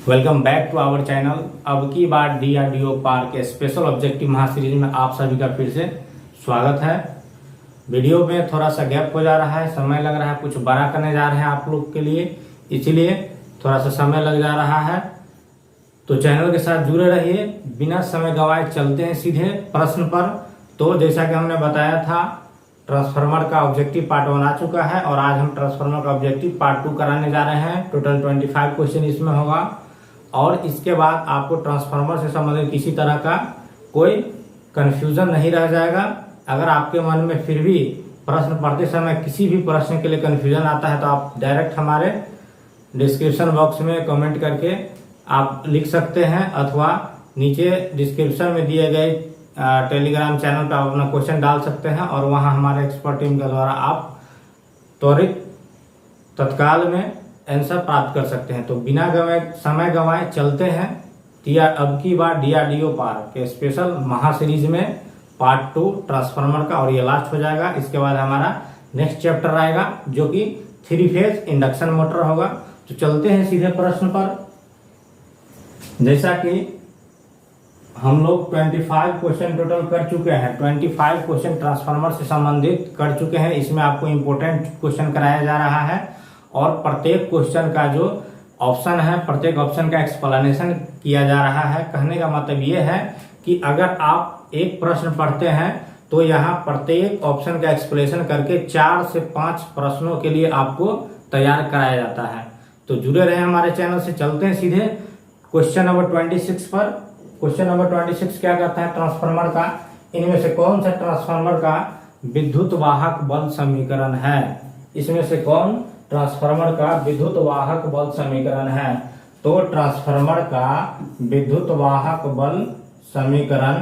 Welcome back to our channel. अब की बार डीआरडीओ पार्क स्पेशल ऑब्जेक्टिव महासीरीज में आप सभी का फिर से स्वागत है। वीडियो में थोड़ा सा गैप हो जा रहा है, समय लग रहा है, कुछ बड़ा करने जा रहे हैं आप लोग के लिए, इसलिए थोड़ा सा समय लग जा रहा है। तो चैनल के साथ जुड़े रहिए, बिना समय गंवाए चलते हैं सीधे प्रश्न पर। तो जैसा कि हमने बताया था, ट्रांसफार्मर का ऑब्जेक्टिव पार्ट 1 आ चुका है और आज हम ट्रांसफार्मर का ऑब्जेक्टिव पार्ट 2 कराने जा रहे हैं। टोटल 25 क्वेश्चन इसमें होगा और इसके बाद आपको ट्रांसफार्मर से संबंधित किसी तरह का कोई कंफ्यूजन नहीं रह जाएगा। अगर आपके मन में फिर भी प्रश्न पढ़ते समय किसी भी प्रश्न के लिए कंफ्यूजन आता है तो आप डायरेक्ट हमारे डिस्क्रिप्शन बॉक्स में कमेंट करके आप लिख सकते हैं, अथवा नीचे डिस्क्रिप्शन में दिए गए टेलीग्राम चैनल पर आप अपना क्वेश्चन डाल सकते हैं और वहां हमारे एक्सपर्ट टीम के द्वारा आप त्वरित तत्काल में आंसर प्राप्त कर सकते हैं। तो बिना समय गंवाए चलते हैं अब की बार डीआरडीओ पार्क के स्पेशल महासीरीज में पार्ट 2 ट्रांसफार्मर का, और ये लास्ट हो जाएगा। इसके बाद हमारा नेक्स्ट चैप्टर आएगा जो कि 3 फेज इंडक्शन मोटर होगा। तो चलते हैं सीधे प्रश्न पर। जैसा कि हम लोग 25 क्वेश्चन टोटल कर चुके हैं, 25 क्वेश्चन ट्रांसफार्मर से संबंधित कर चुके हैं। इसमें आपको इंपोर्टेंट क्वेश्चन कराया जा रहा है और प्रत्येक क्वेश्चन का जो ऑप्शन है, प्रत्येक ऑप्शन का एक्सप्लेनेशन किया जा रहा है। कहने का मतलब ये है कि अगर आप एक प्रश्न पढ़ते हैं तो यहाँ प्रत्येक ऑप्शन का एक्सप्लेनेशन करके 4 से 5 प्रश्नों के लिए आपको तैयार कराया जाता है। तो जुड़े रहे हमारे चैनल से। चलते हैं सीधे क्वेश्चन नंबर 26 पर। क्वेश्चन नंबर 26 क्या कहता है? ट्रांसफार्मर का इनमें से कौन सा ट्रांसफार्मर का विद्युत वाहक बल समीकरण है? इसमें से कौन ट्रांसफार्मर का विद्युत वाहक बल समीकरण है? तो ट्रांसफार्मर का विद्युत वाहक बल समीकरण,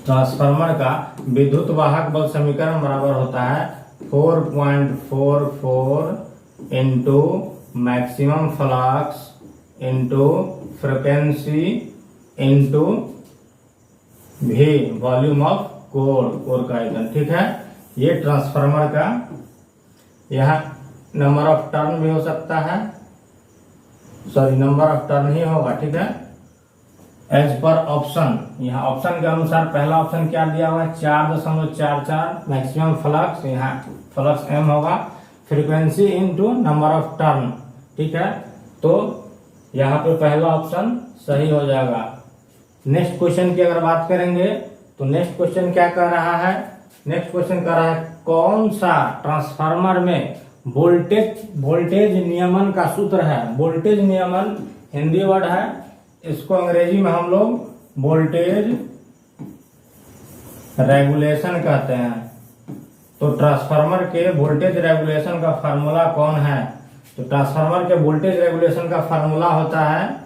ट्रांसफार्मर का विद्युत वाहक बल समीकरण बराबर होता है 4.44 into maximum flux into frequency into भी वॉल्यूम ऑफ कोर का आयतन। ठीक है, ये ट्रांसफार्मर का, यहाँ नंबर ऑफ टर्न भी हो सकता है, सॉरी नंबर ऑफ टर्न ही होगा। ठीक है, एज पर ऑप्शन, यहाँ ऑप्शन के अनुसार पहला ऑप्शन क्या दिया हुआ है? 4.44 मैक्सिमम फ्लक्स, यहाँ फ्लक्स एम होगा, frequency into number of turn. ठीक है, तो यहाँ पे पहला ऑप्शन सही हो जाएगा। नेक्स्ट क्वेश्चन की अगर बात करेंगे तो नेक्स्ट क्वेश्चन क्या कह रहा है? नेक्स्ट क्वेश्चन कह रहा है कौन सा ट्रांसफार्मर में वोल्टेज नियमन का सूत्र है? वोल्टेज नियमन हिंदी वर्ड है, इसको अंग्रेजी में हम लोग वोल्टेज रेगुलेशन कहते हैं। तो ट्रांसफार्मर के वोल्टेज रेगुलेशन का फार्मूला कौन है? तो ट्रांसफार्मर के वोल्टेज रेगुलेशन का फार्मूला होता है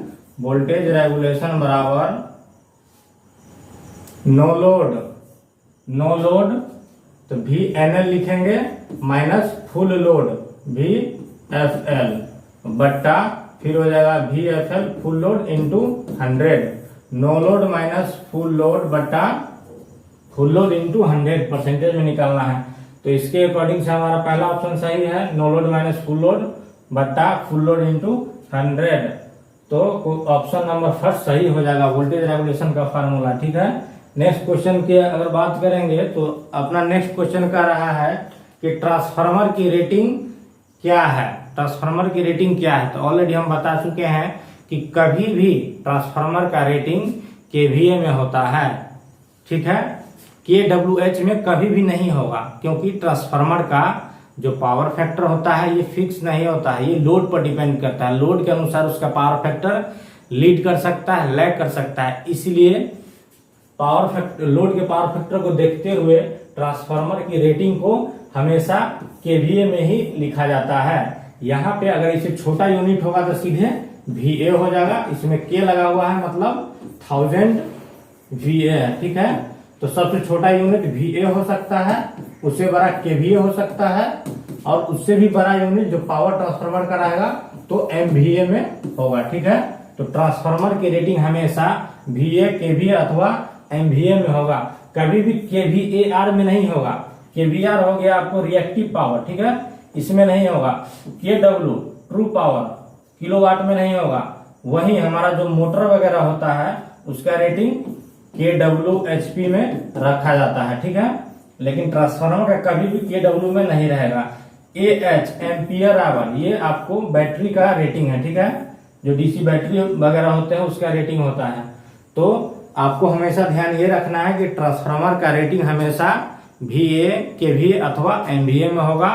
वोल्टेज रेगुलेशन बराबर नो लोड तो VNL लिखेंगे माइनस फुल लोड VFL बट्टा फिर हो जाएगा VFL full load into 100। No load minus full load बट्टा फुल लोड इंटू 100 परसेंटेज में निकालना है। तो इसके अकॉर्डिंग से हमारा पहला ऑप्शन सही है, no load minus full load बट्टा फुल लोड इंटू 100। तो ऑप्शन नंबर फर्स्ट सही हो जाएगा, वोल्टेज रेगुलेशन का फार्मूला। ठीक है, नेक्स्ट क्वेश्चन की अगर बात करेंगे तो अपना नेक्स्ट क्वेश्चन कह रहा है कि ट्रांसफार्मर की रेटिंग क्या है? ट्रांसफार्मर की रेटिंग क्या है? तो ऑलरेडी हम बता चुके हैं कि कभी भी ट्रांसफार्मर का रेटिंग केवीए में होता है। ठीक है, KWH में कभी भी नहीं होगा, क्योंकि ट्रांसफार्मर का जो पावर फैक्टर होता है ये फिक्स नहीं होता है, ये लोड पर डिपेंड करता है। लोड के अनुसार उसका पावर फैक्टर लीड कर सकता है, लैग कर सकता है। इसलिए पावर फैक्टर, लोड के पावर फैक्टर को देखते हुए ट्रांसफार्मर की रेटिंग को हमेशा केवीए में ही लिखा जाता है। यहाँ पे अगर इसे छोटा यूनिट होगा तो सीधे VA हो जाएगा, इसमें K लगा हुआ है मतलब 1000 VA है। ठीक है, तो सबसे छोटा यूनिट VA हो सकता है, उससे बड़ा KVA हो सकता है, और उससे भी बड़ा यूनिट जो पावर ट्रांसफार्मर का रहेगा तो MVA में होगा। ठीक है, तो ट्रांसफार्मर की रेटिंग हमेशा VA, KVA अथवा MVA में होगा, कभी भी KVAR में नहीं होगा। KVAR हो गया आपको रिएक्टिव पावर। ठीक है, इसमें नहीं होगा। KW ट्रू पावर किलोवाट में नहीं होगा। वही हमारा जो मोटर वगैरह होता है उसका रेटिंग kWhp में रखा जाता है, ठीक है। लेकिन ट्रांसफार्मर का कभी भी kW में नहीं रहेगा। AH एम्पियर आवर ये आपको बैटरी का रेटिंग है, ठीक है। जो डीसी बैटरी वगैरह होते हैं उसका रेटिंग होता है। तो आपको हमेशा ध्यान ये रखना है कि ट्रांसफार्मर का रेटिंग हमेशा VA, KVA अथवा MVA में होगा।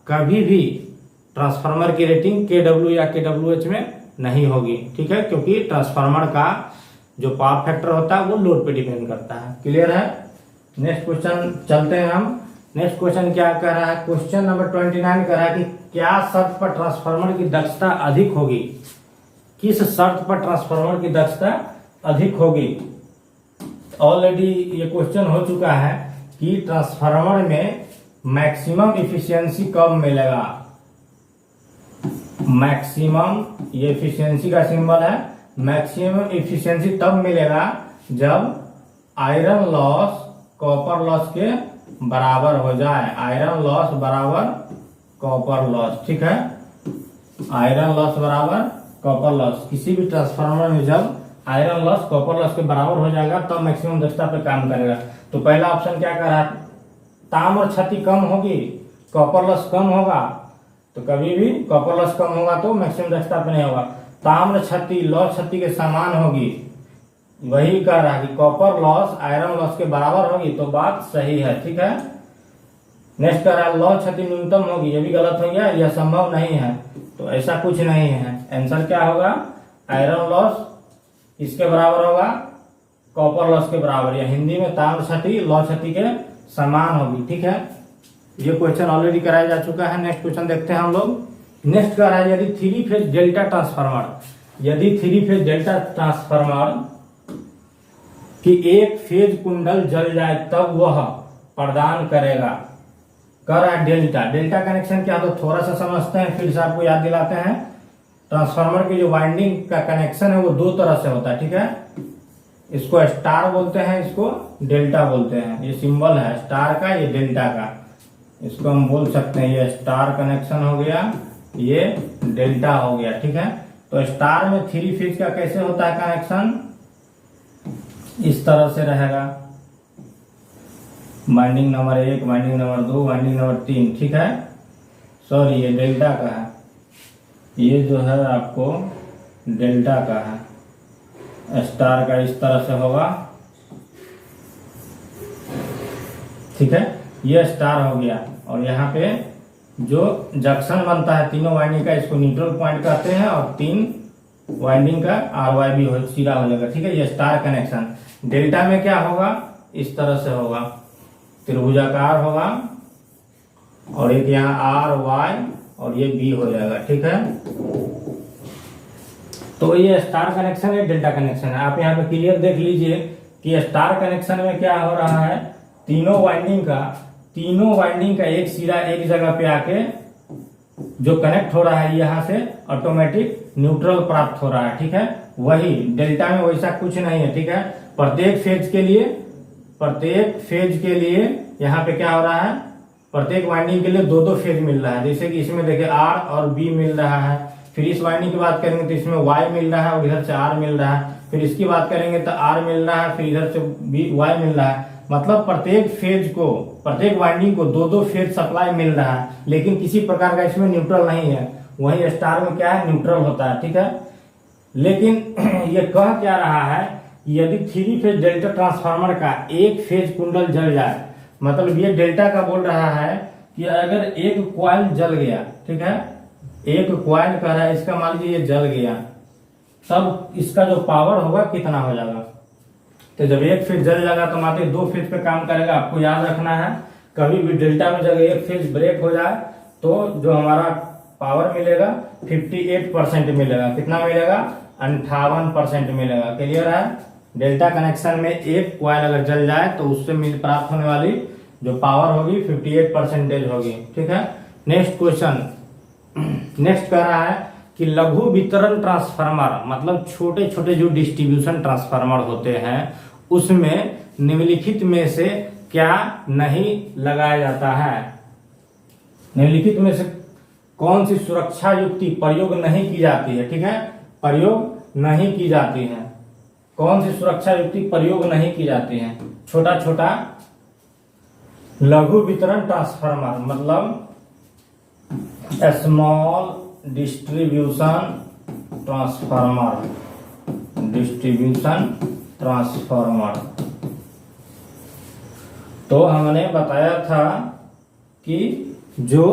कभी भी ट्रांसफार्मर की रेटिंग KW या KWH में नहीं होगी, ठीक है, क्योंकि ट्रांसफार्मर का जो पावर फैक्टर होता है वो लोड पे डिपेंड करता है। क्लियर है। नेक्स्ट क्वेश्चन चलते हैं हम। नेक्स्ट क्वेश्चन क्या कह रहा है, क्वेश्चन नंबर 29 कह रहा है कि क्या शर्त पर ट्रांसफार्मर की दक्षता अधिक होगी। किस शर्त पर ट्रांसफार्मर की दक्षता अधिक होगी। ऑलरेडी ये क्वेश्चन हो चुका है कि ट्रांसफार्मर में मैक्सिमम इफिशियंसी कब मिलेगा। मैक्सिमम, ये इफिशियंसी का सिंबल है। मैक्सिमम इफिशियंसी तब मिलेगा जब आयरन लॉस कॉपर लॉस के बराबर हो जाए। आयरन लॉस बराबर कॉपर लॉस, ठीक है। आयरन लॉस बराबर कॉपर लॉस। किसी भी ट्रांसफार्मर में जब आयरन लॉस कॉपर लॉस के बराबर हो जाएगा तब मैक्सिमम दक्षता पे काम करेगा। तो पहला ऑप्शन क्या कर रहा है, ताम्र क्षति कम होगी, कॉपर लॉस कम होगा। तो कभी भी कॉपर लॉस कम होगा तो मैक्सिमम दक्षता पे नहीं होगा। ताम्र क्षति लॉस क्षति के समान होगी, वही कह रहा है कि कॉपर लॉस आयरन लॉस के बराबर होगी, तो बात सही है, ठीक है। नेक्स्ट कह रहा है लॉस क्षति न्यूनतम होगी, ये भी गलत हो गया, यह संभव नहीं है। तो ऐसा कुछ नहीं है। आंसर क्या होगा, आयरन लॉस इसके बराबर होगा कॉपर लॉस के बराबर, या हिंदी में ताम्र क्षति लॉस क्षति के समान होगी, ठीक है। ये क्वेश्चन ऑलरेडी कराया जा चुका है। नेक्स्ट क्वेश्चन देखते हैं हम लोग। नेक्स्ट कह रहा है यदि 3 फेज डेल्टा ट्रांसफार्मर, यदि 3 फेज डेल्टा ट्रांसफार्मर की एक फेज कुंडल जल जाए तब वह प्रदान करेगा। कह रहा है डेल्टा, डेल्टा कनेक्शन क्या, तो थोड़ा सा समझते हैं फिर से आपको याद दिलाते हैं। ट्रांसफार्मर की जो वाइंडिंग का कनेक्शन है वो दो तरह से होता है, ठीक है। इसको स्टार बोलते हैं, इसको डेल्टा बोलते हैं। ये सिंबल है स्टार का, ये डेल्टा का। इसको हम बोल सकते हैं ये स्टार कनेक्शन हो गया, ये डेल्टा हो गया, ठीक है। तो स्टार में 3 फेज का कैसे होता है कनेक्शन, इस तरह से रहेगा। Winding number 1, winding number 2, winding number 3, ठीक है। सॉरी ये डेल्टा का है, ये जो है आपको डेल्टा का है। स्टार का इस तरह से होगा, ठीक है। ये स्टार हो गया। और यहाँ पे जो जंक्शन बनता है तीनों वाइंडिंग का, इसको न्यूट्रल पॉइंट कहते हैं, और 3 वाइंडिंग का RYB सीधा हो जाएगा, ठीक है। ये स्टार कनेक्शन। डेल्टा में क्या होगा, इस तरह से होगा, त्रिभुजाकार होगा, और एक यहाँ RY और ये B हो जाएगा, ठीक है। तो ये स्टार कनेक्शन है, डेल्टा कनेक्शन है। आप यहाँ पे क्लियर देख लीजिए कि स्टार कनेक्शन में क्या हो रहा है, तीनों वाइंडिंग का एक सिरा एक जगह पे आके जो कनेक्ट हो रहा है, यहाँ से ऑटोमेटिक न्यूट्रल प्राप्त हो रहा है, ठीक है। वही डेल्टा में वैसा कुछ नहीं है, ठीक है। प्रत्येक फेज के लिए यहाँ पे क्या हो रहा है, प्रत्येक वाइंडिंग के लिए 2-2 फेज मिल रहा है। जैसे कि इसमें देखिए R और B मिल रहा है। फिर इस वाइंडिंग की बात करेंगे तो इसमें Y मिल रहा है और इधर से R मिल रहा है। फिर इसकी बात करेंगे तो R मिल रहा है, फिर इधर से Y मिल रहा है। मतलब प्रत्येक वाइंडिंग को 2-2 फेज सप्लाई मिल रहा है, लेकिन किसी प्रकार का इसमें न्यूट्रल नहीं है। वही स्टार में क्या है, न्यूट्रल होता है, ठीक है। लेकिन ये कह क्या रहा है, यदि 3 फेज डेल्टा ट्रांसफार्मर का एक फेज कुंडल जल जाए, मतलब ये डेल्टा का बोल रहा है कि अगर एक क्वाइल जल गया, ठीक है, एक क्वाइल कह रहा है, इसका मान लीजिए ये जल गया, तब इसका जो पावर होगा कितना हो जाएगा। तो जब एक फेज जल जाएगा तो मात्र 2 फेज पे काम करेगा। आपको याद रखना है, कभी भी डेल्टा में जब एक फेज ब्रेक हो जाए तो जो हमारा पावर मिलेगा 58% मिलेगा। कितना मिलेगा, 58% मिलेगा। क्लियर है। डेल्टा कनेक्शन में एक क्वाइल अगर जल जाए तो उससे प्राप्त होने वाली जो पावर होगी 58% होगी, ठीक है। नेक्स्ट क्वेश्चन, नेक्स्ट कह रहा है कि लघु वितरण ट्रांसफार्मर, मतलब छोटे छोटे जो डिस्ट्रीब्यूशन ट्रांसफार्मर होते हैं उसमें निम्नलिखित में से क्या नहीं लगाया जाता है। निम्नलिखित में से कौन सी सुरक्षा युक्ति प्रयोग नहीं की जाती है, ठीक है, प्रयोग नहीं की जाती है, कौन सी सुरक्षा युक्ति प्रयोग नहीं की जाती है। छोटा छोटा लघु वितरण ट्रांसफार्मर मतलब small distribution transformer, distribution transformer. तो हमने बताया था कि जो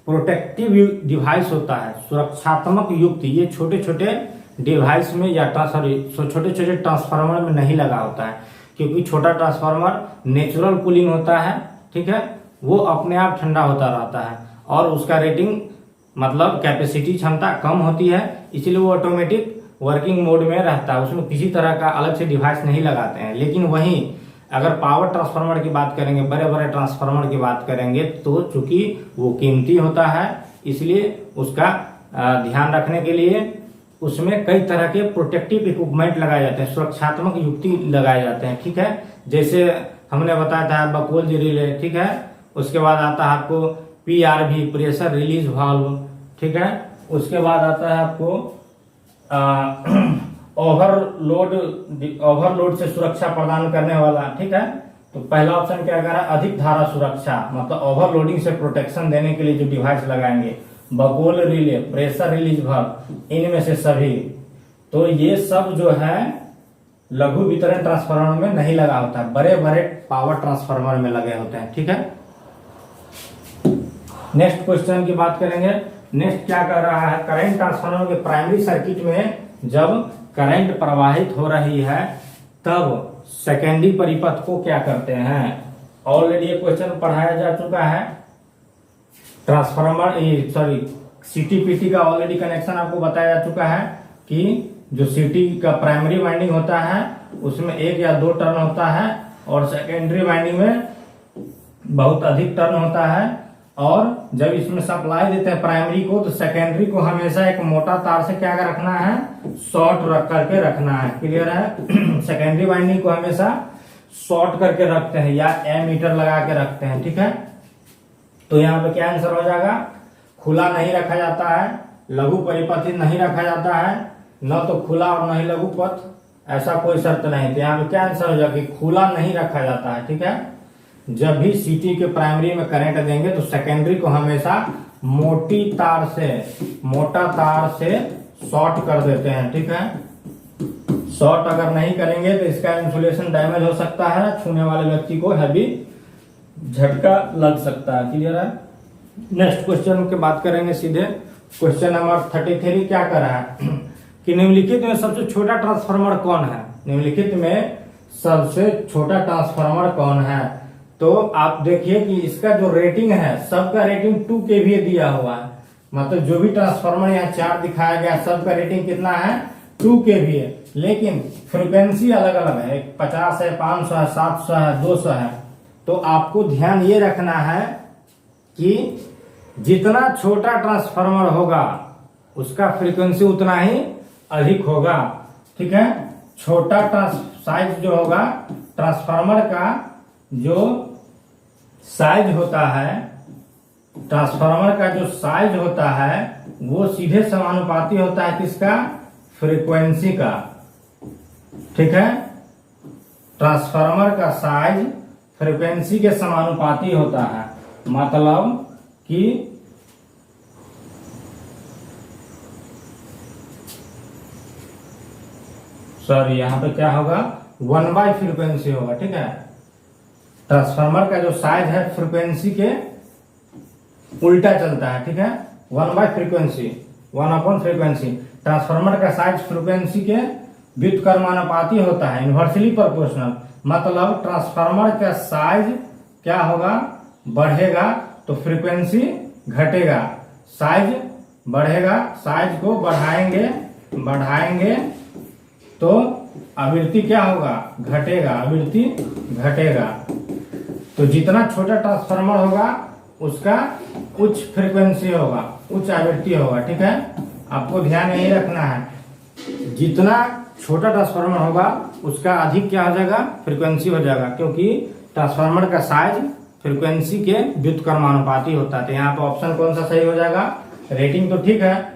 प्रोटेक्टिव डिवाइस होता है, सुरक्षात्मक युक्ति, ये छोटे छोटे डिवाइस में या छोटे छोटे ट्रांसफार्मर में नहीं लगा होता है, क्योंकि छोटा ट्रांसफार्मर नेचुरल कूलिंग होता है, ठीक है, वो अपने आप ठंडा होता रहता है और उसका रेटिंग मतलब कैपेसिटी क्षमता कम होती है, इसलिए वो ऑटोमेटिक वर्किंग मोड में रहता है, उसमें किसी तरह का अलग से डिवाइस नहीं लगाते हैं। लेकिन वहीं अगर पावर ट्रांसफार्मर की बात करेंगे, बड़े बड़े ट्रांसफार्मर की बात करेंगे, तो चूंकि वो कीमती होता है, इसलिए उसका ध्यान रखने के लिए उसमें कई तरह के प्रोटेक्टिव इक्विपमेंट लगाए जाते हैं, सुरक्षात्मक युक्ति लगाए जाते हैं, ठीक है। जैसे हमने बताया था बकोल रिले, ठीक है, उसके बाद आता है आपको PRV, प्रेशर रिलीज वाल्व, ठीक है, उसके बाद आता है आपको ओवरलोड से सुरक्षा प्रदान करने वाला, ठीक है। तो पहला ऑप्शन क्या कह रहा है, अधिक धारा सुरक्षा, मतलब ओवरलोडिंग से प्रोटेक्शन देने के लिए जो डिवाइस लगाएंगे, बकोल रिले, प्रेशर रिलीज वाल्व, इनमें से सभी। तो ये सब जो है लघु वितरण ट्रांसफार्मर में नहीं लगा होता है, बड़े बड़े पावर ट्रांसफार्मर में लगे होते हैं, ठीक है। नेक्स्ट क्वेश्चन की बात करेंगे। नेक्स्ट क्या कर रहा है, करंट ट्रांसफार्मर के प्राइमरी सर्किट में जब करंट प्रवाहित हो रही है तब सेकेंडरी परिपथ को क्या करते हैं। ऑलरेडी ये क्वेश्चन पढ़ाया जा चुका है, ट्रांसफार्मर CTPT का ऑलरेडी कनेक्शन आपको बताया जा चुका है कि जो CT का प्राइमरी वाइंडिंग होता है उसमें 1 या 2 टर्न होता है और सेकेंडरी वाइंडिंग में बहुत अधिक टर्न होता है। और जब इसमें सप्लाई देते हैं प्राइमरी को, तो सेकेंडरी को हमेशा एक मोटा तार से क्या रखना है, शॉर्ट रख करके रखना है, क्लियर है। सेकेंडरी वाइंडिंग को हमेशा शॉर्ट करके रखते हैं या एमीटर लगा के रखते हैं, ठीक है। तो यहाँ पे क्या आंसर हो जाएगा, खुला नहीं रखा जाता है, लघु परिपथ नहीं रखा जाता है, न तो खुला और न ही लघु पथ, ऐसा कोई शर्त नहीं। तो यहाँ पे क्या आंसर हो जाएगा कि खुला नहीं रखा जाता है, ठीक है। जब भी CT के प्राइमरी में करंट देंगे तो सेकेंडरी को हमेशा मोटा तार से शॉर्ट कर देते हैं, ठीक है। शॉर्ट अगर नहीं करेंगे तो इसका इंसुलेशन डैमेज हो सकता है, छूने वाले व्यक्ति को हैवी झटका लग सकता है, क्लियर है। नेक्स्ट क्वेश्चन की बात करेंगे सीधे। क्वेश्चन नंबर 33 क्या कर रहा है कि निम्नलिखित में सबसे छोटा ट्रांसफार्मर कौन है, निम्नलिखित में सबसे छोटा ट्रांसफार्मर कौन है। तो आप देखिए कि इसका जो रेटिंग है, सबका रेटिंग 2 kVA दिया हुआ है, मतलब जो भी ट्रांसफार्मर यहाँ 4 दिखाया गया सबका रेटिंग कितना है, 2 kVA, लेकिन फ्रिक्वेंसी अलग अलग है, 50 है, 500 है, 700 है, 200 है। तो आपको ध्यान ये रखना है कि जितना छोटा ट्रांसफार्मर होगा उसका फ्रीक्वेंसी उतना ही अधिक होगा, ठीक है। छोटा साइज जो होगा ट्रांसफार्मर का, जो साइज होता है, ट्रांसफार्मर का जो साइज होता है वो सीधे समानुपाती होता है किसका, फ्रीक्वेंसी का, ठीक है। ट्रांसफार्मर का साइज फ्रीक्वेंसी के समानुपाती होता है, मतलब कि सॉरी यहाँ पे क्या होगा, 1/, फ्रीक्वेंसी होगा, ठीक है। ट्रांसफार्मर का जो साइज है फ्रीक्वेंसी के उल्टा चलता है, ठीक है। 1/, फ्रीक्वेंसी, 1/फ्रीक्वेंसी। ट्रांसफार्मर का साइज फ्रीक्वेंसी के व्युत्क्रमानुपाती होता है, इन्वर्सली प्रोपोर्शनल, मतलब ट्रांसफार्मर का साइज क्या होगा, बढ़ेगा तो फ्रीक्वेंसी घटेगा, साइज बढ़ेगा, साइज को बढ़ाएंगे तो आवृत्ति क्या होगा, घटेगा, आवृत्ति घटेगा। तो जितना छोटा ट्रांसफार्मर होगा उसका उच्च फ्रीक्वेंसी होगा, उच्च आवृत्ति होगा, ठीक है। आपको ध्यान यही रखना है, जितना छोटा ट्रांसफार्मर होगा उसका अधिक क्या हो जाएगा, फ्रीक्वेंसी हो जाएगा, क्योंकि ट्रांसफार्मर का साइज फ्रीक्वेंसी के व्युत्क्रमानुपाती होता है। तो यहाँ पे ऑप्शन कौन सा सही हो जाएगा? रेटिंग तो ठीक है,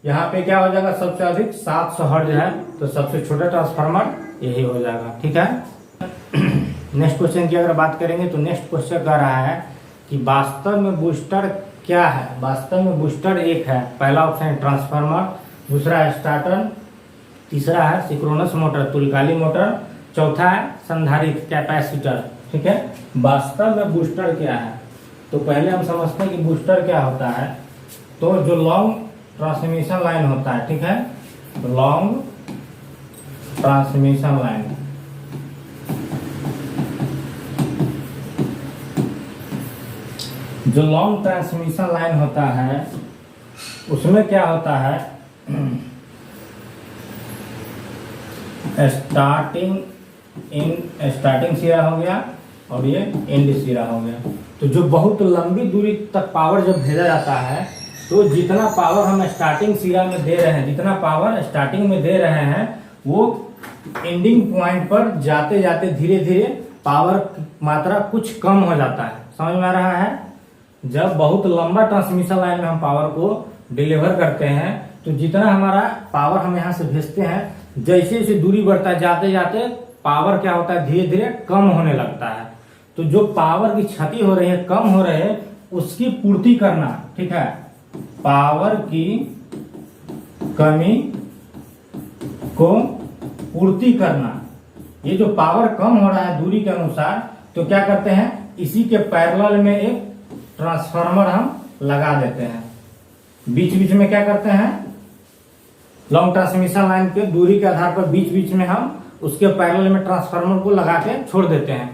यहाँ पे क्या हो जाएगा? सबसे अधिक 700 हर्ट्ज है, तो सबसे छोटा ट्रांसफार्मर यही हो जाएगा। ठीक है। नेक्स्ट क्वेश्चन की अगर बात करेंगे तो नेक्स्ट क्वेश्चन कह रहा है कि वास्तव में बूस्टर क्या है? वास्तव में बूस्टर एक है। पहला ऑप्शन है ट्रांसफार्मर, दूसरा है स्टार्टर, तीसरा है सिंक्रोनस मोटर तुल्यकालिक मोटर, चौथा है संधारित्र कैपेसिटर। ठीक है। वास्तव में बूस्टर क्या है? तो पहले हम समझते हैं कि बूस्टर क्या होता है। तो जो लॉन्ग ट्रांसमिशन लाइन होता है, ठीक है, लॉन्ग ट्रांसमिशन लाइन, जो लॉन्ग ट्रांसमिशन लाइन होता है उसमें क्या होता है? स्टार्टिंग सिरा हो गया और ये एंड सिरा हो गया। तो जो बहुत लंबी दूरी तक पावर जब भेजा जाता है, तो जितना पावर हम स्टार्टिंग सिरा में दे रहे हैं, जितना पावर स्टार्टिंग में दे रहे हैं, वो एंडिंग पॉइंट पर जाते जाते धीरे धीरे पावर की मात्रा कुछ कम हो जाता है। समझ में आ रहा है? जब बहुत लंबा ट्रांसमिशन लाइन में हम पावर को डिलीवर करते हैं, तो जितना हमारा पावर हम यहाँ से भेजते हैं, जैसे जैसे दूरी बढ़ता है, जाते जाते पावर क्या होता है? धीरे धीरे कम होने लगता है। तो जो पावर की क्षति हो रही है, कम हो रही है, उसकी पूर्ति करना, ठीक है, पावर की कमी को पूर्ति करना। ये जो पावर कम हो रहा है दूरी के अनुसार, तो क्या करते हैं? इसी के पैरेलल में एक ट्रांसफार्मर हम लगा देते हैं। बीच बीच में क्या करते हैं? लॉन्ग ट्रांसमिशन लाइन के दूरी के आधार पर बीच बीच में हम उसके पैरेलल में ट्रांसफार्मर को लगा के छोड़ देते हैं।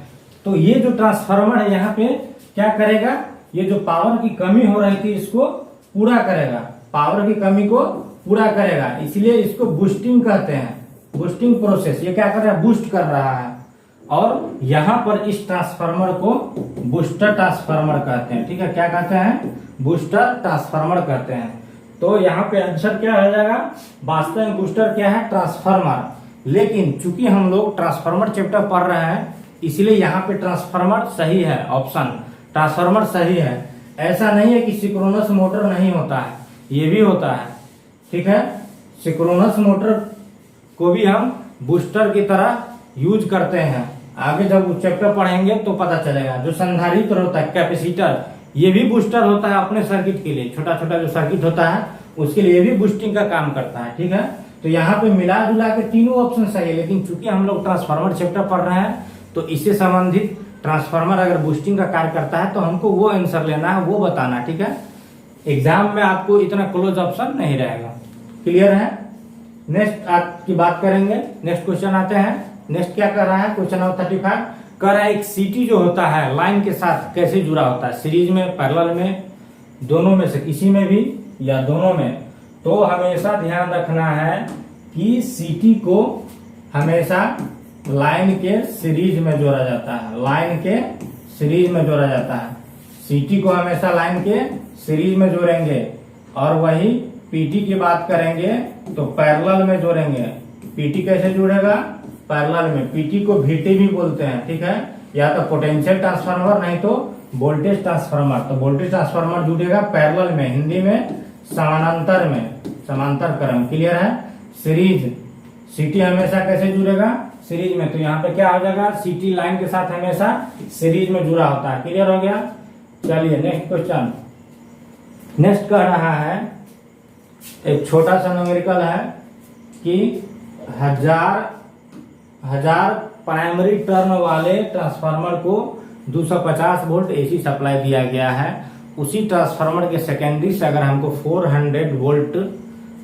तो ये जो ट्रांसफार्मर है यहाँ पे क्या करेगा? ये जो पावर की कमी हो रही थी इसको पूरा करेगा, पावर की कमी को पूरा करेगा। इसलिए इसको बूस्टिंग कहते हैं, बूस्टिंग प्रोसेस। ये क्या कर रहा है? बूस्ट कर रहा है। और यहाँ पर इस ट्रांसफार्मर को बूस्टर ट्रांसफार्मर कहते हैं। ठीक है, क्या कहते हैं? बूस्टर ट्रांसफार्मर कहते हैं। तो यहाँ पे आंसर क्या हो जाएगा? वास्तव में बूस्टर क्या है? ट्रांसफार्मर। लेकिन चूंकि हम लोग ट्रांसफार्मर चैप्टर पढ़ रहे हैं, इसलिए यहाँ पे ट्रांसफार्मर सही है, ऑप्शन ट्रांसफार्मर सही है। ऐसा नहीं है कि सिंक्रोनस मोटर नहीं होता है, ये भी होता है। ठीक है, सिंक्रोनस मोटर को भी हम बूस्टर की तरह यूज करते हैं। आगे जब चैप्टर पढ़ेंगे तो पता चलेगा। जो संधारित्र होता है कैपेसिटर, ये भी बूस्टर होता है अपने सर्किट के लिए। छोटा छोटा जो सर्किट होता है उसके लिए भी बूस्टिंग का काम करता है। ठीक है, तो यहाँ पे मिला जुला के तीनों ऑप्शन सही है। लेकिन चूंकि हम लोग ट्रांसफार्मर चैप्टर पढ़ रहे हैं, तो इससे संबंधित ट्रांसफार्मर अगर बूस्टिंग का कार्य करता है तो हमको वो आंसर लेना है, वो बताना। ठीक है, एग्जाम में आपको इतना क्लोज ऑप्शन नहीं रहेगा। क्लियर है? नेक्स्ट आपकी बात करेंगे। नेक्स्ट क्वेश्चन आते हैं। नेक्स्ट क्या कर रहा है? क्वेश्चन नंबर 35 कर रहा है, एक सीटी जो होता है लाइन के साथ कैसे जुड़ा होता है? सीरीज में, पैरेलल में, दोनों में से किसी में भी या दोनों में। तो हमेशा ध्यान रखना है कि सीटी को हमेशा लाइन के सीरीज में जोड़ा जाता है, लाइन के सीरीज में जोड़ा जाता है। सीटी को हमेशा लाइन के सीरीज में जोड़ेंगे। और वही पीटी की बात करेंगे तो पैरेलल में जोड़ेंगे। पीटी कैसे जुड़ेगा? पैरेलल में। पीटी को VT भी बोलते हैं। ठीक है, या तो पोटेंशियल ट्रांसफार्मर, नहीं तो वोल्टेज ट्रांसफार्मर। तो वोल्टेज ट्रांसफार्मर जुड़ेगा पैरेलल में, हिंदी में समानांतर में, समांतर क्रम। क्लियर है? सीरीज, सीटी हमेशा कैसे जुड़ेगा? सीरीज में। तो यहाँ पे क्या हो जाएगा? सीटी लाइन के साथ हमेशा सीरीज में जुड़ा होता है। क्लियर हो गया? चलिए नेक्स्ट क्वेश्चन। नेक्स्ट कह रहा है, एक छोटा सा न्यूमेरिकल है कि हजार प्राइमरी टर्न वाले ट्रांसफार्मर को 250 वोल्ट AC सप्लाई दिया गया है। उसी ट्रांसफार्मर के सेकेंडरी से अगर हमको 400 वोल्ट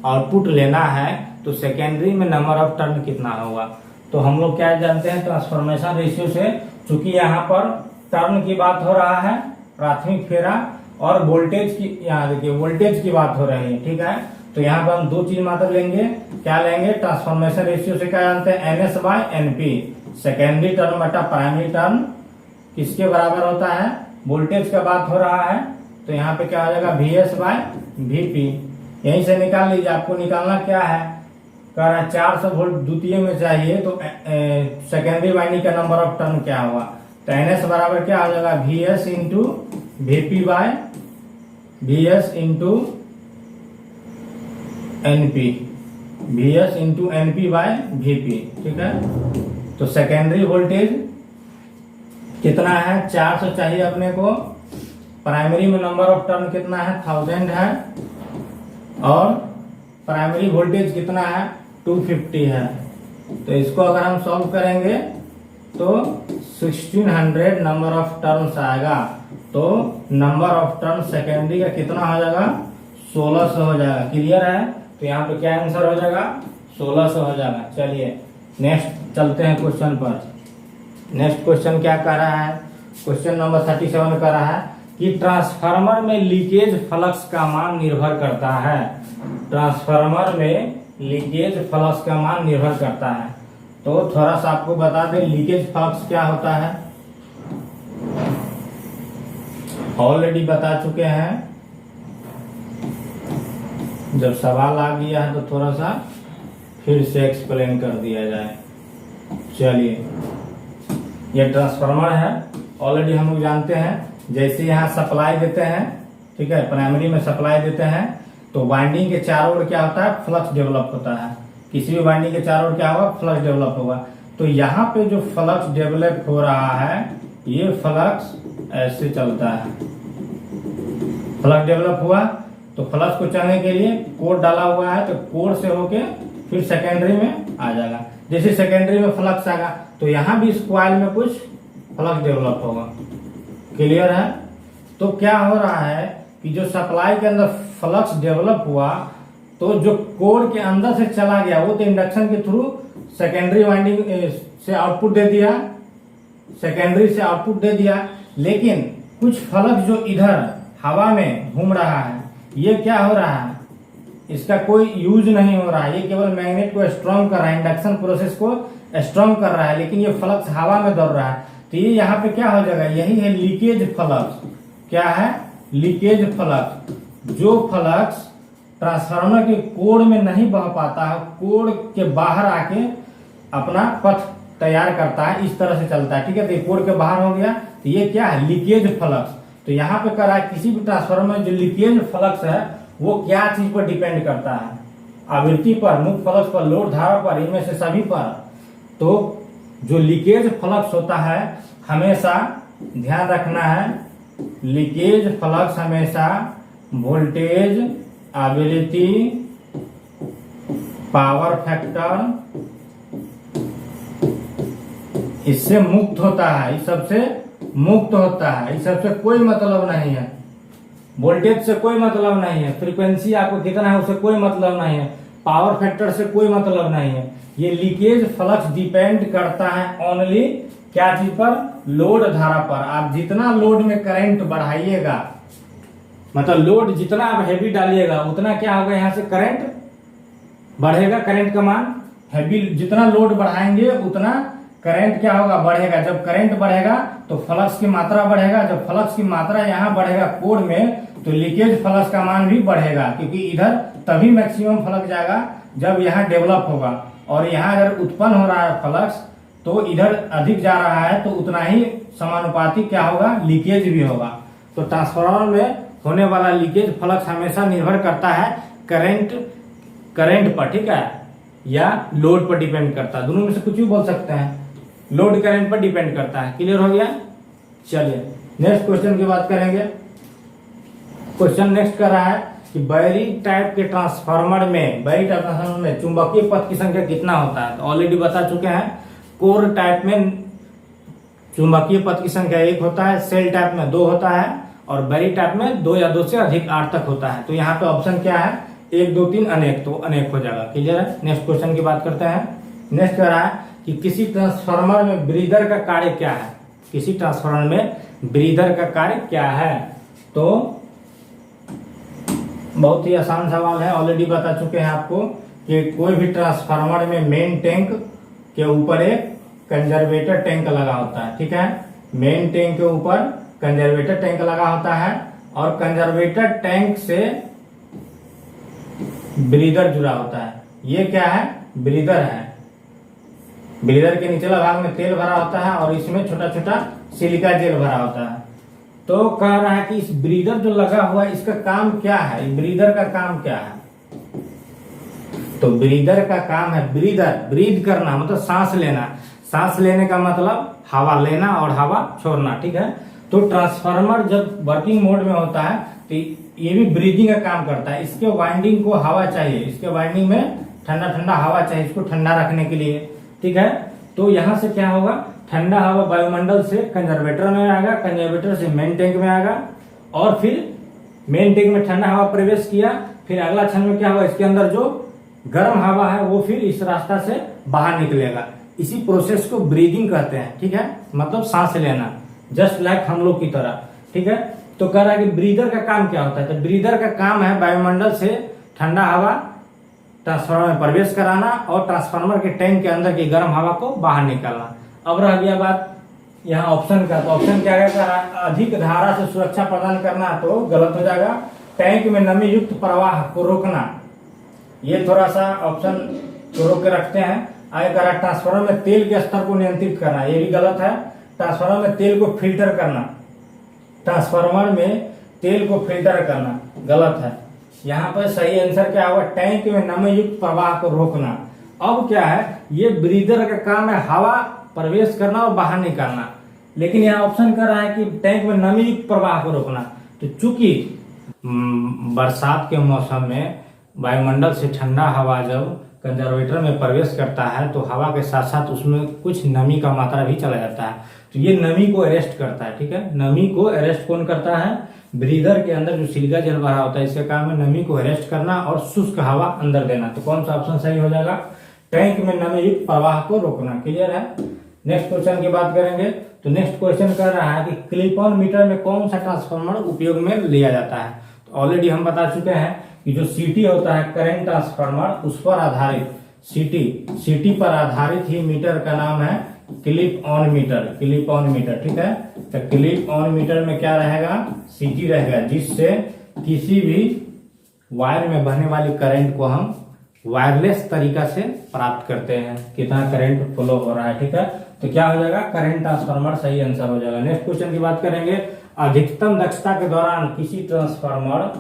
आउटपुट लेना है तो सेकेंडरी में नंबर ऑफ टर्न कितना होगा? तो हम लोग क्या जानते हैं ट्रांसफॉर्मेशन रेशियो से, चूंकि यहाँ पर टर्न की बात हो रहा है, प्राथमिक फेरा, और वोल्टेज की, यहाँ देखिए वोल्टेज की बात हो रही है। ठीक है, तो यहाँ पर हम दो चीज मात्र लेंगे। क्या लेंगे? ट्रांसफॉर्मेशन रेशियो से क्या जानते हैं? NS/NP। सेकेंडरी टर्न बटा प्राइमरी टर्न किसके बराबर होता है? वोल्टेज का बात हो रहा है, तो यहाँ पे क्या हो जाएगा? VS/VP। यहीं से निकाल लीजिए। आपको निकालना क्या है? कह रहा है 400 वोल्ट द्वितीय में चाहिए, तो सेकेंडरी वाइंडिंग का नंबर ऑफ टर्न क्या होगा? तो NS बराबर क्या हो जाएगा, VS into VP by VS into NP, VS into NP by VP। ठीक है, तो सेकेंडरी वोल्टेज कितना है, 400 चाहिए अपने को। प्राइमरी में नंबर ऑफ टर्न कितना है, 1000 है। और प्राइमरी वोल्टेज कितना है, 250 है। तो इसको अगर हम सॉल्व करेंगे तो 1600 नंबर ऑफ टर्न्स आएगा। तो नंबर ऑफ टर्न सेकेंडरी का कितना हो जाएगा, 1600 हो जाएगा। क्लियर है, तो यहाँ पे क्या आंसर हो जाएगा, 1600 हो जाएगा। चलिए नेक्स्ट चलते हैं क्वेश्चन पर। नेक्स्ट क्वेश्चन क्या कर रहा है, क्वेश्चन नंबर 37 कर रहा है कि ट्रांसफार्मर में लीकेज फ्लक्स का मान निर्भर करता है। ट्रांसफार्मर में लीकेज फ्लक्स का मान निर्भर करता है। तो थोड़ा सा आपको बता दें लीकेज फ्लक्स क्या होता है, ऑलरेडी बता चुके हैं। जब सवाल आ गया है तो थोड़ा सा फिर से एक्सप्लेन कर दिया जाए। चलिए, ये ट्रांसफार्मर है, ऑलरेडी हम लोग जानते हैं। जैसे यहाँ सप्लाई देते हैं, ठीक है, प्राइमरी में सप्लाई देते हैं, तो वाइंडिंग के चारों ओर क्या होता है, फ्लक्स डेवलप होता है। किसी भी वाइंडिंग के चारों ओर क्या होगा, फ्लक्स डेवलप होगा। तो यहाँ पे जो फ्लक्स डेवलप हो रहा है, ये फ्लक्स ऐसे चलता है। फ्लक्स डेवलप हुआ तो फ्लक्स को चलने के लिए कोर डाला हुआ है, तो कोर से होके फिर सेकेंडरी में आ जाएगा। जैसे सेकेंडरी में फ्लक्स आएगा तो यहाँ भी इस कॉइल में कुछ फ्लक्स डेवलप होगा। क्लियर है, तो क्या हो रहा है कि जो सप्लाई के अंदर फ्लक्स डेवलप हुआ, तो जो कोर के अंदर से चला गया वो तो इंडक्शन के थ्रू सेकेंडरी वाइंडिंग से आउटपुट दे दिया, सेकेंडरी से आउटपुट दे दिया। लेकिन कुछ फ्लक्स जो इधर हवा में घूम रहा है, ये क्या हो रहा है, इसका कोई यूज नहीं हो रहा है। ये केवल मैग्नेट को स्ट्रॉन्ग कर रहा है, इंडक्शन प्रोसेस को स्ट्रॉन्ग कर रहा है, लेकिन ये फ्लक्स हवा में दौड़ रहा है। तो ये यहाँ पे क्या हो जाएगा, यही है लीकेज फ्लक्स। क्या है, लीकेज फ्लक्स। जो फ्लक्स ट्रांसफार्मर के कोर में नहीं बह पाता है, कोर के बाहर आके अपना पथ तैयार करता है, इस तरह से चलता है। ठीक है, तो ये कोर के बाहर हो गया, तो ये क्या है, लीकेज फ्लक्स। तो यहाँ पे कर रहा है किसी भी ट्रांसफार्मर में जो लीकेज फ्लक्स है वो क्या चीज पर डिपेंड करता है, आवृत्ति पर, मुक्त फ्लक्स पर, लोड धारा पर, इनमें से सभी पर। तो जो लीकेज फ्लक्स होता है, हमेशा ध्यान रखना है, लीकेज फ्लक्स हमेशा वोल्टेज, आवृत्ति, पावर फैक्टर, इससे मुक्त होता है, इस सबसे मुक्त होता है। इस सबसे कोई मतलब नहीं है, वोल्टेज से कोई मतलब नहीं है, फ्रीक्वेंसी आपको कितना है उससे कोई मतलब नहीं है, पावर फैक्टर से कोई मतलब नहीं है। ये लीकेज फ्लक्स डिपेंड करता है ओनली क्या चीज पर, लोड धारा पर। आप जितना लोड में करंट बढ़ाइएगा, मतलब लोड जितना आप हैवी डालिएगा उतना क्या होगा, यहाँ से करंट बढ़ेगा, करंट का मान हैवी, जितना लोड बढ़ाएंगे उतना करंट क्या होगा, बढ़ेगा। जब करंट बढ़ेगा तो फ्लक्स की मात्रा बढ़ेगा, जब फ्लक्स की मात्रा यहाँ बढ़ेगा कोर में, तो लीकेज फ्लक्स का मान भी बढ़ेगा, क्योंकि इधर तभी मैक्सिमम फ्लक्स जाएगा जब यहाँ डेवलप होगा, और यहाँ अगर उत्पन्न हो रहा है फ्लक्स तो इधर अधिक जा रहा है, तो उतना ही समानुपातिक क्या होगा, लीकेज भी होगा। तो ट्रांसफार्मर में होने वाला लीकेज फ्लक्स हमेशा निर्भर करता है करंट पर, ठीक है, या लोड पर डिपेंड करता है। दोनों में से कुछ भी बोल सकते हैं, लोड करंट पर डिपेंड करता है। क्लियर हो गया। चलिए नेक्स्ट क्वेश्चन की बात करेंगे। क्वेश्चन नेक्स्ट कर रहा है कि बैरी टाइप के ट्रांसफार्मर में चुंबकीय पथ की संख्या कितना होता है। तो ऑलरेडी बता चुके हैं, कोर टाइप में चुंबकीय पथ की संख्या 1 होता है, सेल टाइप में 2 होता है, और बैरी टाइप में 2 या 2 से अधिक 8 तक होता है। तो यहाँ पे ऑप्शन क्या है, 1, 2, 3 अनेक, तो अनेक हो जाएगा। क्लियर है। नेक्स्ट क्वेश्चन की बात करते हैं। नेक्स्ट कह रहा है कि किसी ट्रांसफार्मर में ब्रीदर का कार्य क्या है। किसी ट्रांसफार्मर में ब्रीदर का कार्य क्या है। तो बहुत ही आसान सवाल है, ऑलरेडी बता चुके हैं आपको कि कोई भी ट्रांसफार्मर में मेन टैंक के ऊपर एक कंजर्वेटर टैंक लगा होता है। ठीक है, मेन टैंक के ऊपर कंजर्वेटर टैंक लगा होता है, और कंजर्वेटर टैंक से ब्रीदर जुड़ा होता है। ये क्या है, ब्रीदर है। ब्रीदर के निचला भाग में तेल भरा होता है और इसमें छोटा छोटा सिलिका जेल भरा होता है। तो कह रहा है कि इस ब्रीदर जो लगा हुआ है इसका काम क्या है, ब्रीदर का काम क्या है? तो ब्रीदर का काम है ब्रीद करना, मतलब सांस लेना। सांस लेने का मतलब हवा लेना और हवा छोड़ना, ठीक है। तो ट्रांसफार्मर जब वर्किंग मोड में होता है तो ये भी ब्रीदिंग का काम करता है। इसके वाइंडिंग को हवा चाहिए, इसके वाइंडिंग में ठंडा ठंडा हवा चाहिए इसको ठंडा रखने के लिए, ठीक है। तो यहाँ से क्या होगा, ठंडा हवा वायुमंडल से कंजर्वेटर में आएगा, कंजर्वेटर से मेन टैंक में आएगा और फिर मेन टैंक में ठंडा हवा प्रवेश किया, फिर अगला क्षण में क्या होगा, इसके अंदर जो गर्म हवा है वो फिर इस रास्ता से बाहर निकलेगा। इसी प्रोसेस को ब्रीदिंग कहते हैं, ठीक है, मतलब सांस लेना, जस्ट लाइक हम लोग की तरह, ठीक है। तो कह रहा है कि ब्रीदर का काम क्या होता है, तो ब्रीदर का काम है वायुमंडल से ठंडा हवा ट्रांसफार्मर में प्रवेश कराना और ट्रांसफार्मर के टैंक के अंदर की गर्म हवा को बाहर निकालना। अब रह गया बात यहाँ ऑप्शन का, तो ऑप्शन क्या है, अधिक धारा से सुरक्षा प्रदान करना, तो गलत हो जाएगा। टैंक में नमी युक्त प्रवाह को रोकना, ये थोड़ा सा ऑप्शन को रोक के रखते हैं। आगे कह रहा है ट्रांसफार्मर में तेल के स्तर को नियंत्रित करना, ये भी गलत है। ट्रांसफार्मर में तेल को फिल्टर करना, ट्रांसफार्मर में तेल को फिल्टर करना गलत है। यहाँ पर सही आंसर क्या होगा, टैंक में नमी युक्त प्रवाह को रोकना। अब क्या है, ये ब्रीदर का काम है हवा प्रवेश करना और बाहर निकालना, लेकिन यहाँ ऑप्शन कर रहा है कि टैंक में नमी युक्त प्रवाह को रोकना। तो चूंकि बरसात के मौसम में वायुमंडल से ठंडा हवा जब कंजर्वेटर में प्रवेश करता है तो हवा के साथ साथ उसमें कुछ नमी का मात्रा भी चला जाता है, तो ये नमी को अरेस्ट करता है, ठीक है। नमी को अरेस्ट कौन करता है, ब्रीदर के अंदर जो सिलिका जेल भरा होता है इसका काम है नमी को अरेस्ट करना और शुष्क हवा अंदर देना। तो कौन सा ऑप्शन सही हो जाएगा, टैंक में नमी युक्त प्रवाह को रोकना। क्लियर है। नेक्स्ट क्वेश्चन की बात करेंगे, तो नेक्स्ट क्वेश्चन कर रहा है कि क्लिप ऑन मीटर में कौन सा ट्रांसफार्मर उपयोग में लिया जाता है। तो ऑलरेडी हम बता चुके हैं कि जो सीटी होता है करंट ट्रांसफार्मर, उस पर आधारित सीटी पर आधारित ही मीटर का नाम है क्लिप ऑन मीटर, ठीक है। तो क्लिप ऑन मीटर में क्या रहेगा, सीटी रहेगा, जिससे किसी भी वायर में बहने वाली करंट को हम वायरलेस तरीका से प्राप्त करते हैं, कितना करंट फ्लो हो रहा है, ठीक है। तो क्या हो जाएगा, करंट ट्रांसफार्मर सही आंसर हो जाएगा। नेक्स्ट क्वेश्चन की बात करेंगे, अधिकतम दक्षता के दौरान किसी ट्रांसफार्मर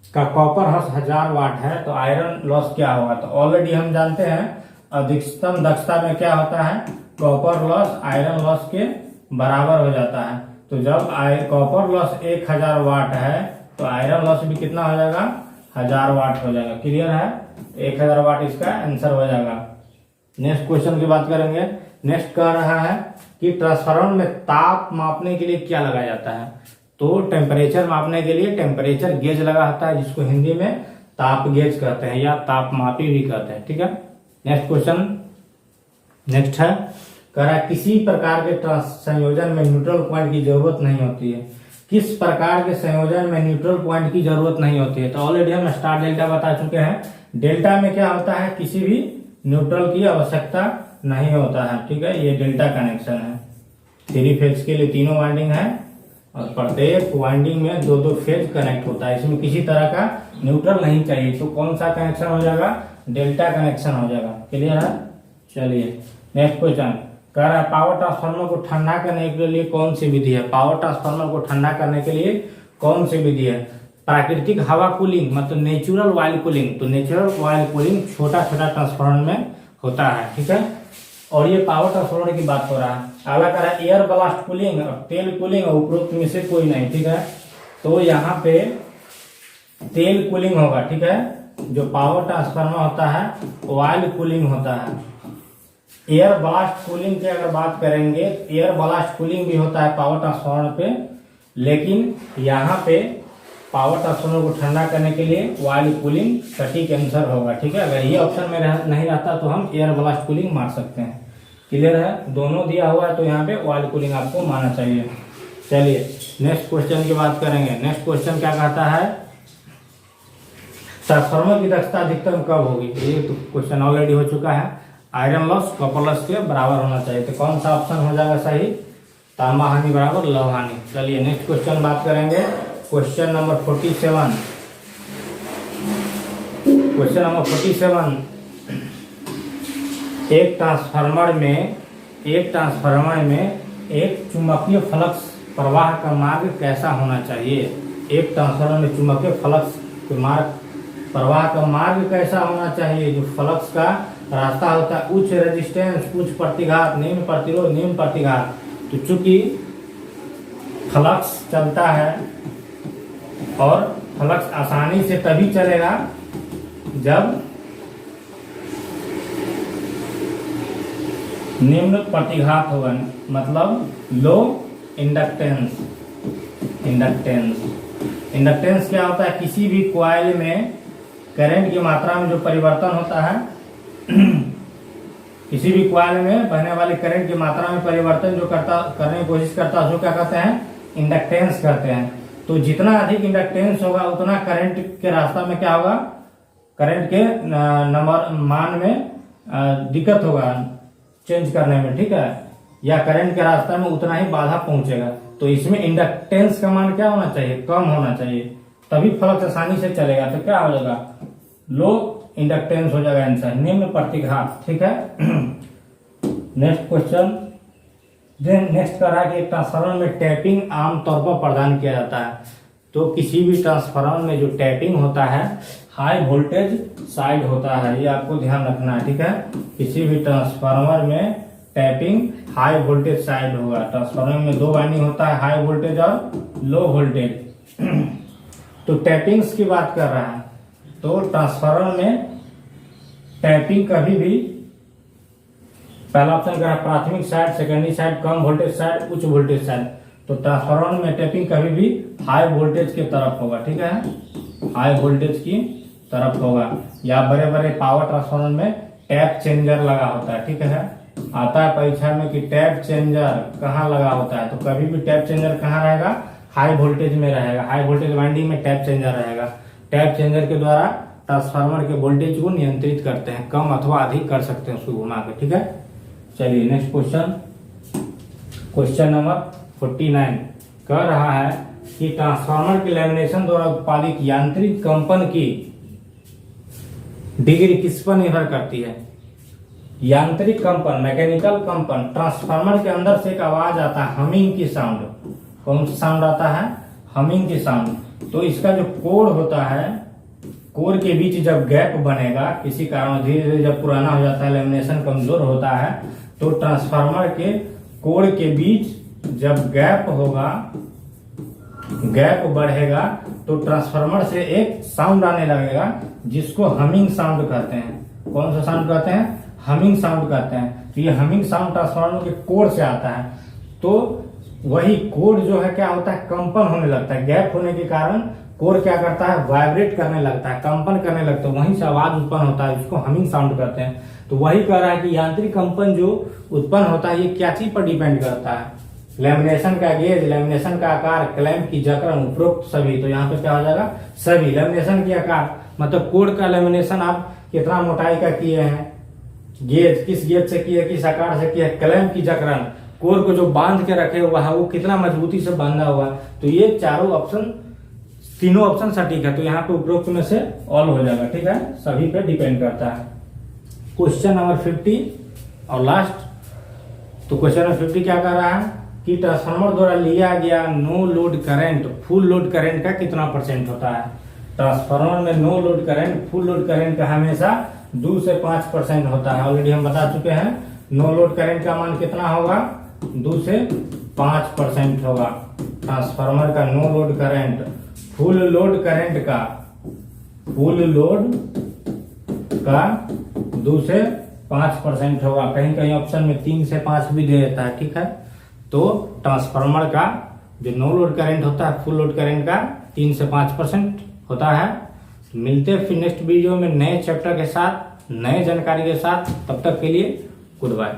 का कॉपर लॉस 1000 वाट है तो आयरन लॉस क्या होगा। तो ऑलरेडी हम जानते हैं अधिकतम दक्षता में क्या होता है, कॉपर लॉस आयरन लॉस के बराबर हो जाता है। तो जब कॉपर लॉस 1000 वाट है तो आयरन लॉस भी कितना हो जाएगा, 1000 वाट हो जाएगा। क्लियर है, 1000 वाट इसका आंसर हो जाएगा। नेक्स्ट क्वेश्चन की बात करेंगे, नेक्स्ट कह रहा है कि ट्रांसफार्मर में ताप मापने के लिए क्या लगाया जाता है। तो टेम्परेचर मापने के लिए टेम्परेचर गेज लगा होता है, जिसको हिंदी में ताप गेज कहते हैं या तापमापी भी कहते हैं, ठीक है। नेक्स्ट क्वेश्चन नेक्स्ट है, कह रहा है किसी प्रकार के संयोजन में न्यूट्रल पॉइंट की जरूरत नहीं होती है। किस प्रकार के संयोजन में न्यूट्रल पॉइंट की जरूरत नहीं होती है। तो ऑलरेडी हम स्टार डेल्टा बता चुके हैं। डेल्टा में क्या होता है, किसी भी न्यूट्रल की आवश्यकता नहीं होता है, ठीक है। ये डेल्टा कनेक्शन है, 3 फेज के लिए तीनों वाइंडिंग है और प्रत्येक वाइंडिंग में 2-2 फेज कनेक्ट होता है, इसमें किसी तरह का न्यूट्रल नहीं चाहिए। तो कौन सा कनेक्शन हो जाएगा, डेल्टा कनेक्शन हो जाएगा। क्लियर है। चलिए नेक्स्ट क्वेश्चन कह रहा है पावर ट्रांसफार्मर को ठंडा करने के लिए कौन सी विधि है। पावर ट्रांसफार्मर को ठंडा करने के लिए कौन सी विधि है, प्राकृतिक हवा कूलिंग, मतलब नेचुरल ऑयल कूलिंग। तो नेचुरल ऑयल कूलिंग छोटा छोटा ट्रांसफार्मर में होता है, ठीक है। और ये पावर ट्रांसफार्मर की बात हो रहा है। अगला कह रहा है एयर ब्लास्ट कूलिंग और तेल कूलिंग और उपरोक्त में से कोई नहीं, ठीक है। तो यहाँ पे तेल कूलिंग होगा, ठीक है। जो पावर ट्रांसफार्मर होता है ऑयल कूलिंग होता है। एयर ब्लास्ट कूलिंग की अगर बात करेंगे, एयर ब्लास्ट कूलिंग भी होता है पावर ट्रांसफार्मर पे, लेकिन यहाँ पे पावर ट्रांसफार्मर को ठंडा करने के लिए ऑयल कूलिंग सटीक आंसर होगा, ठीक है। अगर ये ऑप्शन में नहीं रहता तो हम एयर ब्लास्ट कूलिंग मार सकते हैं। क्लियर है, दोनों दिया हुआ है तो यहाँ पे ऑयल कूलिंग आपको मानना चाहिए। चलिए नेक्स्ट क्वेश्चन की बात करेंगे। नेक्स्ट क्वेश्चन क्या कहता है, ट्रांसफार्मर की दक्षता अधिकतम कब होगी। ये तो क्वेश्चन ऑलरेडी हो चुका है। आयरन लॉस कॉपर लॉस के बराबर होना चाहिए। तो कौन सा ऑप्शन हो जाएगा सही, तांबा हानि बराबर लौह हानि। चलिए नेक्स्ट क्वेश्चन बात करेंगे, क्वेश्चन नंबर 47। क्वेश्चन नंबर 47 एक ट्रांसफार्मर में एक चुंबकीय फ्लक्स प्रवाह का मार्ग कैसा होना चाहिए। एक ट्रांसफार्मर में चुंबकीय फ्लक्स के मार्ग प्रवाह का मार्ग कैसा होना चाहिए। जो फ्लक्स का रास्ता होता है, उच्च रेजिस्टेंस, उच्च प्रतिघात, निम्न प्रतिरोध, निम्न प्रतिघात। तो चूंकि फ्लक्स चलता है और फ्लक्स आसानी से तभी चलेगा जब निम्न प्रतिघात होगा, मतलब लो इंडक्टेंस। इंडक्टेंस क्या होता है, किसी भी कॉइल में करंट की मात्रा में जो परिवर्तन होता है किसी भी कॉइल में बहने वाली करंट की मात्रा में परिवर्तन जो करने की कोशिश करता है उसको क्या कहते हैं, इंडक्टेंस कहते हैं। तो जितना अधिक इंडक्टेंस होगा उतना करंट के रास्ता में क्या होगा, करंट के नंबर मान में दिक्कत होगा चेंज करने में, ठीक है, या करंट के रास्ते में उतना ही बाधा पहुंचेगा। तो इसमें इंडक्टेंस का मान क्या होना चाहिए, कम होना चाहिए, तभी फ्लक्स आसानी से चलेगा। तो क्या हो जाएगा, लो इंडक्टेंस हो जाएगा आंसर, निम्न प्रतिघात, ठीक है। नेक्स्ट क्वेश्चन, नेक्स्ट कर रहा है कि एक ट्रांसफार्मर में टैपिंग आमतौर पर प्रदान किया जाता है। तो किसी भी ट्रांसफार्मर में जो टैपिंग होता है हाई वोल्टेज साइड होता है, ये आपको ध्यान रखना है, ठीक है। किसी भी ट्रांसफार्मर में टैपिंग हाई वोल्टेज साइड होगा। ट्रांसफार्मर में दो वाइंडिंग होता है, हाई वोल्टेज और लो वोल्टेज। तो टैपिंग्स की बात कर रहा है, तो ट्रांसफार्मर में टैपिंग कभी भी, पहला ऑप्शन क्या है, प्राथमिक साइड, सेकेंडरी साइड, कम वोल्टेज साइड, उच्च वोल्टेज साइड। तो ट्रांसफार्मर में टैपिंग कभी भी हाई वोल्टेज की तरफ होगा, ठीक है, हाई वोल्टेज की तरफ होगा। या बड़े बड़े पावर ट्रांसफार्मर में टैप चेंजर लगा होता है, ठीक है। आता है परीक्षा में कि टैप चेंजर कहाँ लगा होता है, तो कभी भी टैप चेंजर कहाँ रहेगा, हाई वोल्टेज में रहेगा, हाई वोल्टेज वाइंडिंग में टैप चेंजर रहेगा। टैप चेंजर के द्वारा ट्रांसफार्मर के वोल्टेज को नियंत्रित करते हैं, कम अथवा अधिक कर सकते हैं उसको घुमा के, ठीक है। चलिए नेक्स्ट क्वेश्चन, क्वेश्चन नंबर 49 कह रहा है कि ट्रांसफार्मर के लैमिनेशन द्वारा उत्पादित यांत्रिक कंपन की डिग्री किस पर निर्भर करती है। यांत्रिक कंपन, मैकेनिकल कंपन, ट्रांसफार्मर के अंदर से एक आवाज आता है, हमिंग की साउंड। कौन सा साउंड आता है, हमिंग की साउंड। तो इसका जो कोर होता है, कोर के बीच जब गैप बनेगा किसी कारण, धीरे धीरे जब पुराना हो जाता है, लेमिनेशन कमजोर होता है, तो ट्रांसफार्मर के कोर के बीच जब गैप होगा, गैप बढ़ेगा, तो ट्रांसफार्मर से एक साउंड आने लगेगा जिसको हमिंग साउंड कहते हैं। कौन सा साउंड कहते हैं, हमिंग साउंड कहते हैं। तो ये हमिंग साउंड ट्रांसफार्मर के कोर से आता है। तो वही कोर जो है क्या होता है, कंपन होने लगता है, गैप होने के कारण कोर क्या करता है, वाइब्रेट करने लगता है, कंपन करने लगता है, वहीं से आवाज उत्पन्न होता है, जिसको हमिंग साउंड कहते हैं। तो वही कह रहा है कि यांत्रिक कंपन जो उत्पन्न होता है ये क्या चीज पर डिपेंड करता है, लेमिनेशन का गेज, लेमिनेशन का आकार, क्लैंप की जकड़न, उपरोक्त सभी। तो यहाँ पे क्या हो जाएगा, सभी। लेमिनेशन की आकार मतलब कोर का लेमिनेशन आप कितना मोटाई का किए हैं, गेज किस गेज से किए, किस आकार से किए, क्लैंप की जकड़न, कोर को जो बांध के रखे हुआ है वो कितना मजबूती से बांधा हुआ है। तो ये चारों ऑप्शन, तीनों ऑप्शन सटीक है। तो यहाँ पे उपरोक्त में से ऑल हो जाएगा, ठीक है, सभी पे डिपेंड करता है। क्वेश्चन नंबर 50 और लास्ट। तो क्वेश्चन नंबर 50 क्या कर रहा है कि ट्रांसफार्मर द्वारा लिया गया no load current full load current का कितना % होता है। ट्रांसफार्मर में no load current full load current का हमेशा 2 से 5% होता है। ऑलरेडी हम बता चुके हैं नो लोड करंट का मान कितना होगा, 2 से 5% होगा। ट्रांसफार्मर का no load current, full load current का, फुल लोड का 2 से 5% होगा। कहीं कहीं ऑप्शन में 3 से 5 भी दे देता है, ठीक है। तो ट्रांसफार्मर का जो नो लोड करंट होता है, फुल लोड करंट का 3 से 5% होता है। मिलते हैं फिर नेक्स्ट वीडियो में नए चैप्टर के साथ, नए जानकारी के साथ। तब तक के लिए गुड बाय।